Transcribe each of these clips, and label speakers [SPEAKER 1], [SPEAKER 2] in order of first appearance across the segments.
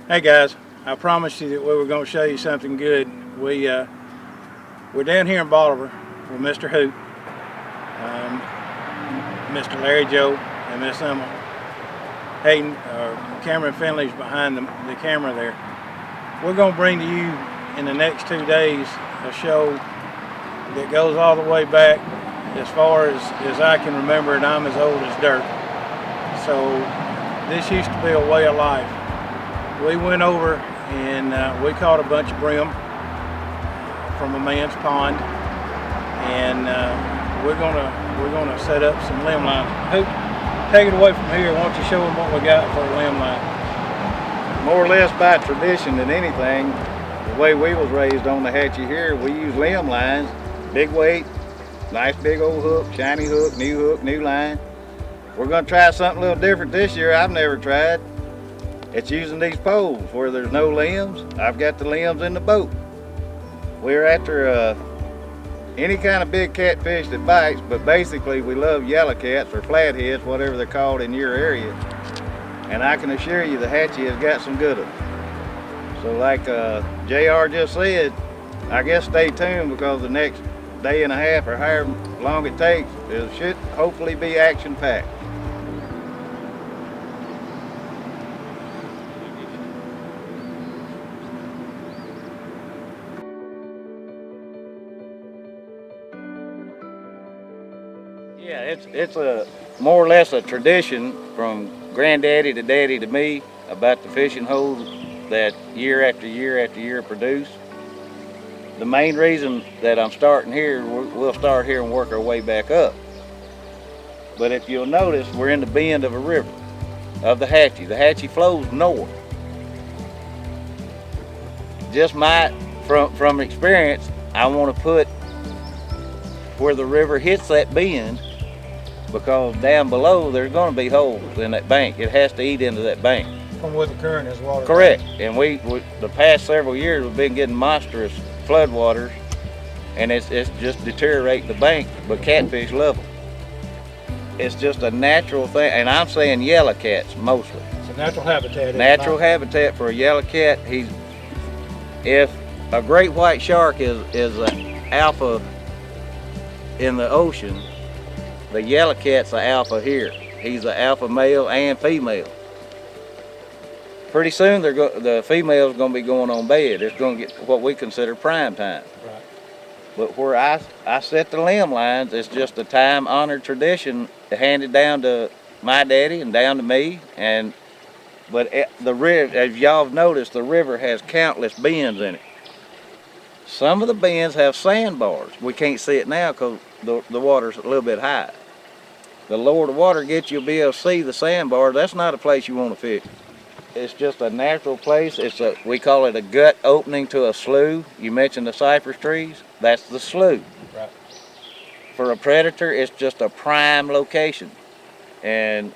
[SPEAKER 1] Hey guys, I promised you that we were going to show you something good. We're down here in Bolivar with Mr. Hoot, Mr. Larry Joe, and Miss Emma. Hayden, Cameron Finley's behind the camera there. We're going to bring to you in the next 2 days a show that goes all the way back as far as I can remember, and I'm as old as dirt. So this used to be a way of life. We went over and we caught a bunch of brim from a man's pond, and we're gonna set up some limb lines. Hope, take it away from here. Why don't you show them what we got for a limb line?
[SPEAKER 2] More or less by tradition than anything, the way we was raised on the Hatchie here, we use limb lines, big weight, nice big old hook, shiny hook, new line. We're gonna try something a little different this year I've never tried. It's using these poles where there's no limbs. I've got the limbs in the boat. We're after any kind of big catfish that bites, but basically we love yellow cats or flatheads, whatever they're called in your area. And I can assure you the Hatchie has got some good ones. So like JR just said, I guess stay tuned, because the next day and a half or however long it takes, it should hopefully be action-packed. Yeah, it's a more or less a tradition from granddaddy to daddy to me about the fishing holes that year after year after year produce. The main reason that I'm starting here, we'll start here and work our way back up. But if you'll notice, we're in the bend of a river, of the Hatchie. The Hatchie flows north. Just from experience, I want to put where the river hits that bend, because down below there's going to be holes in that bank. It has to eat into that bank.
[SPEAKER 1] From where the current is water.
[SPEAKER 2] Correct. And we the past several years we've been getting monstrous floodwaters, and it's just deteriorating the bank, but catfish love them. It's just a natural thing, and I'm saying yellow cats mostly.
[SPEAKER 1] It's a natural habitat.
[SPEAKER 2] Natural habitat for a yellow cat. If a great white shark is an alpha in the ocean, the yellow cat's the alpha here. He's the alpha male and female. Pretty soon the female's going to be going on bed. It's going to get what we consider prime time.
[SPEAKER 1] Right.
[SPEAKER 2] But where I set the limb lines, it's just a time-honored tradition handed down to my daddy and down to me. But the river, as y'all have noticed, the river has countless bends in it. Some of the bends have sandbars. We can't see it now because the water's a little bit high. The lower the water gets, you'll be able to see the sandbar. That's not a place you want to fish. It's just a natural place. We call it a gut opening to a slough. You mentioned the cypress trees. That's the slough.
[SPEAKER 1] Right.
[SPEAKER 2] For a predator, it's just a prime location. And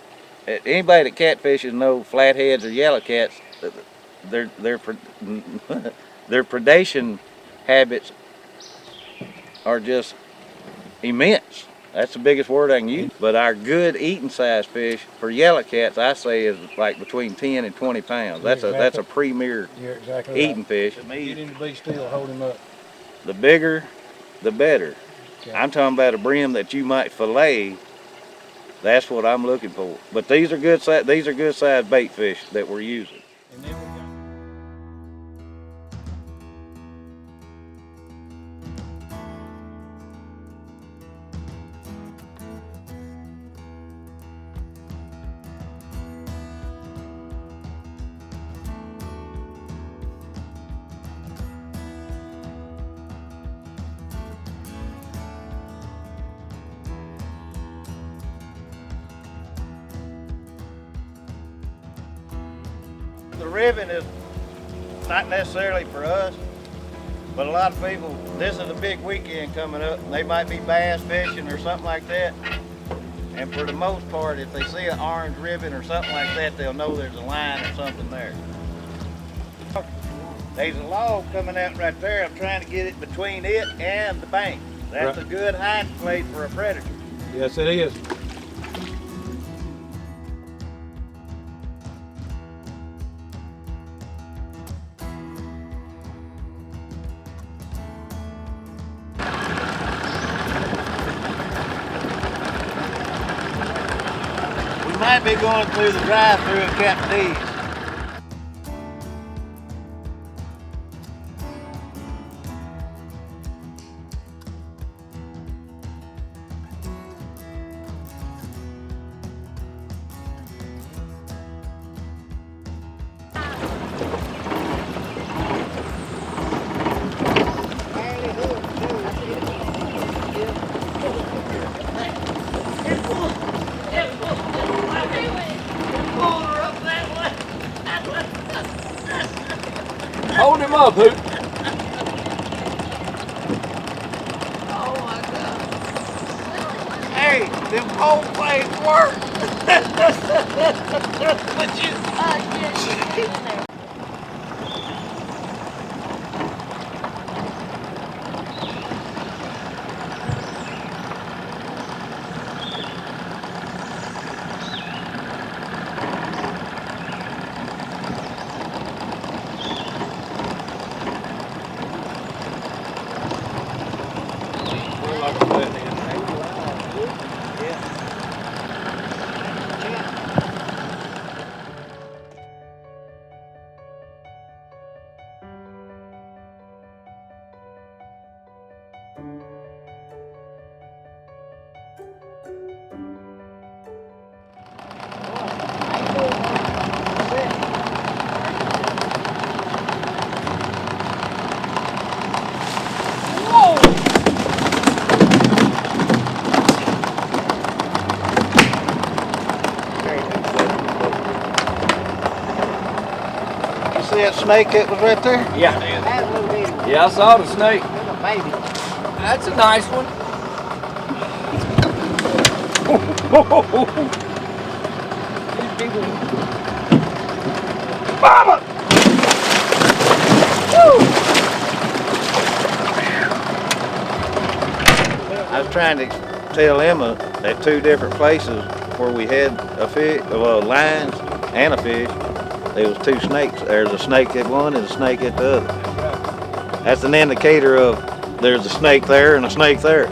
[SPEAKER 2] anybody that catfishes know flatheads or yellow cats, their predation habits are just immense. That's the biggest word I can use. But our good eating size fish for yellow cats, I say, is like between 10 and 20 pounds. That's a premier eating fish.
[SPEAKER 1] Get him to be still, hold him up.
[SPEAKER 2] The bigger, the better.
[SPEAKER 1] Okay.
[SPEAKER 2] I'm talking about a brim that you might fillet. That's what I'm looking for. But these are good size bait fish that we're using.
[SPEAKER 1] And then
[SPEAKER 2] The ribbon is not necessarily for us, but a lot of people, this is a big weekend coming up, and they might be bass fishing or something like that. And for the most part, if they see an orange ribbon or something like that, they'll know there's a line or something there. There's a log coming out right there. I'm trying to get it between it and the bank. That's a good hiding place for a predator.
[SPEAKER 1] yes, it is.
[SPEAKER 2] might be going through the drive-through at Captain D's.
[SPEAKER 3] Hold him up, Hoot.
[SPEAKER 4] Oh my God.
[SPEAKER 2] Hey, them pole blades work.
[SPEAKER 4] But you,
[SPEAKER 2] You see that snake that was right there?
[SPEAKER 3] Yeah.
[SPEAKER 4] that little bitty one.
[SPEAKER 3] Yeah, I saw the snake.
[SPEAKER 4] Little baby.
[SPEAKER 3] That's a nice one. Mama!
[SPEAKER 2] I was trying to tell Emma at 2 different places where we had a fish, well, lines and a fish, there was 2 snakes. There's a snake at one and a snake at the other. That's an indicator of there's a snake there and a snake there.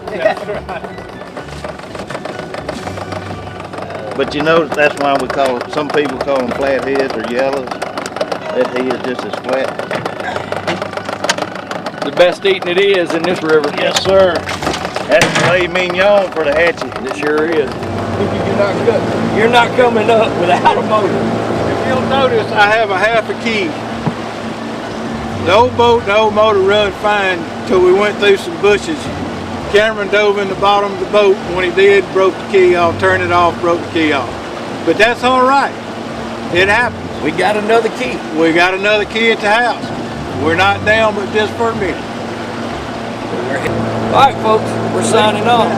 [SPEAKER 2] But you know that's why we call it, some people call them flatheads or yellows. That head is just as flat.
[SPEAKER 3] The best eating it is in this river.
[SPEAKER 2] Yes, sir. That's filet mignon for the Hatchie.
[SPEAKER 3] It sure is. You're not coming up without a motor.
[SPEAKER 1] If you'll notice, I have a half a key. The old boat, the old motor run fine till we went through some bushes. Cameron dove in the bottom of the boat, and when he did, broke the key off, turned it off, broke the key off. But that's all right. It happens.
[SPEAKER 3] We got another key.
[SPEAKER 1] We got another key at the house. We're not down, but just for a minute.
[SPEAKER 3] All right, folks, we're signing off.